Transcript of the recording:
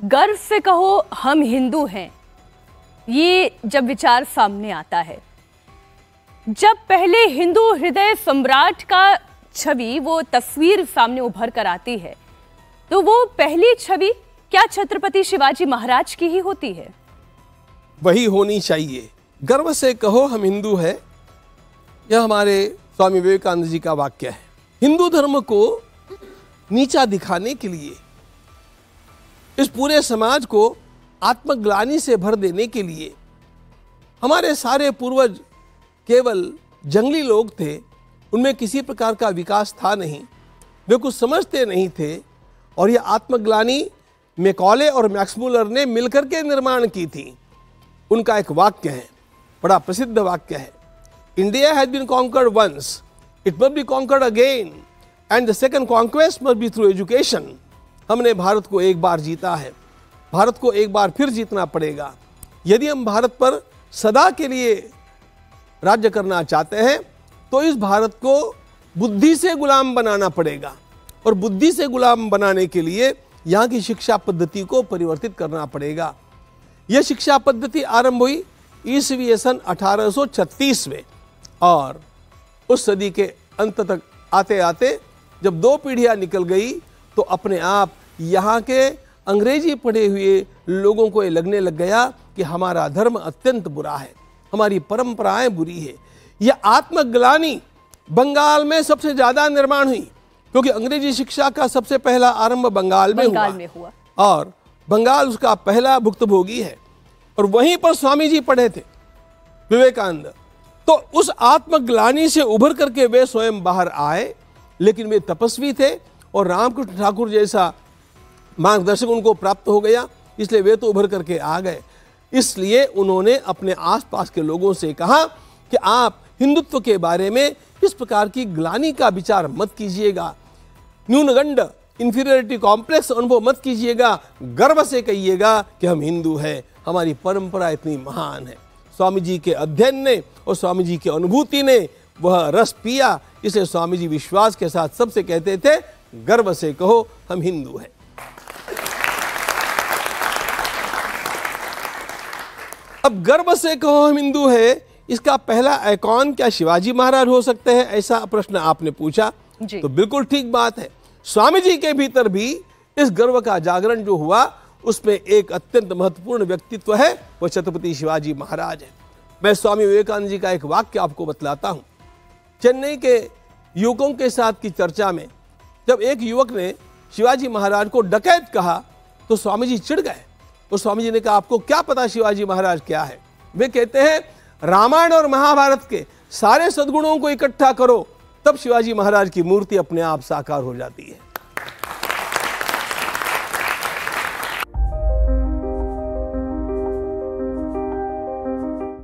गर्व से कहो हम हिंदू हैं, ये जब विचार सामने आता है, जब पहले हिंदू हृदय सम्राट का छवि, वो तस्वीर सामने उभर कर आती है, तो वो पहली छवि क्या छत्रपति शिवाजी महाराज की ही होती है? वही होनी चाहिए। गर्व से कहो हम हिंदू हैं, यह हमारे स्वामी विवेकानंद जी का वाक्य है। हिंदू धर्म को नीचा दिखाने के लिए, इस पूरे समाज को आत्मग्लानि से भर देने के लिए, हमारे सारे पूर्वज केवल जंगली लोग थे, उनमें किसी प्रकार का विकास था नहीं, वे कुछ समझते नहीं थे, और यह आत्मग्लानि मैकॉले और मैक्स मुलर ने मिलकर के निर्माण की थी। उनका एक वाक्य है, बड़ा प्रसिद्ध वाक्य है, India has been conquered once, it must be conquered again, and the second conquest must be through education. हमने भारत को एक बार जीता है, भारत को एक बार फिर जीतना पड़ेगा। यदि हम भारत पर सदा के लिए राज्य करना चाहते हैं तो इस भारत को बुद्धि से गुलाम बनाना पड़ेगा, और बुद्धि से गुलाम बनाने के लिए यहाँ की शिक्षा पद्धति को परिवर्तित करना पड़ेगा। यह शिक्षा पद्धति आरंभ हुई ईस्वी सन 1836 में, और उस सदी के अंत तक आते आते जब 2 पीढ़ियां निकल गई तो अपने आप यहाँ के अंग्रेजी पढ़े हुए लोगों को ये लगने लग गया कि हमारा धर्म अत्यंत बुरा है, हमारी परंपराएं बुरी है। यह आत्मग्लानि बंगाल में सबसे ज्यादा निर्माण हुई, क्योंकि अंग्रेजी शिक्षा का सबसे पहला आरंभ बंगाल में हुआ, और बंगाल उसका पहला भुक्तभोगी है, और वहीं पर स्वामी जी पढ़े थे विवेकानंद। तो उस आत्मग्लानि से उभर करके वे स्वयं बाहर आए, लेकिन वे तपस्वी थे और रामकृष्ण ठाकुर जैसा मार्गदर्शक उनको प्राप्त हो गया, इसलिए वे तो उभर करके आ गए। इसलिए उन्होंने अपने आसपास के लोगों से कहा कि आप हिंदुत्व के बारे में इस प्रकार की ग्लानि का विचार मत कीजिएगा, न्यूनगंड इंफीरियरिटी कॉम्प्लेक्स अनुभव मत कीजिएगा, गर्व से कहिएगा कि हम हिंदू हैं, हमारी परंपरा इतनी महान है। स्वामी जी के अध्ययन ने और स्वामी जी की अनुभूति ने वह रस पिया, इसलिए स्वामी जी विश्वास के साथ सबसे कहते थे, गर्व से कहो हम हिंदू हैं। अब गर्व से कहो हम हिंदू हैं, इसका पहला आइकॉन क्या शिवाजी महाराज हो सकते हैं, ऐसा प्रश्न आपने पूछा, तो बिल्कुल ठीक बात है। स्वामी जी के भीतर भी इस गर्व का जागरण जो हुआ, उसमें एक अत्यंत महत्वपूर्ण व्यक्तित्व है, वह छत्रपति शिवाजी महाराज है। मैं स्वामी विवेकानंद जी का एक वाक्य आपको बतलाता हूं। चेन्नई के युवकों के साथ की चर्चा में जब एक युवक ने शिवाजी महाराज को डकैत कहा तो स्वामी जी चिढ़ गए, और स्वामी जी ने कहा, आपको क्या पता शिवाजी महाराज क्या है? वे कहते हैं, रामायण और महाभारत के सारे सद्गुणों को इकट्ठा करो, तब शिवाजी महाराज की मूर्ति अपने आप साकार हो जाती है।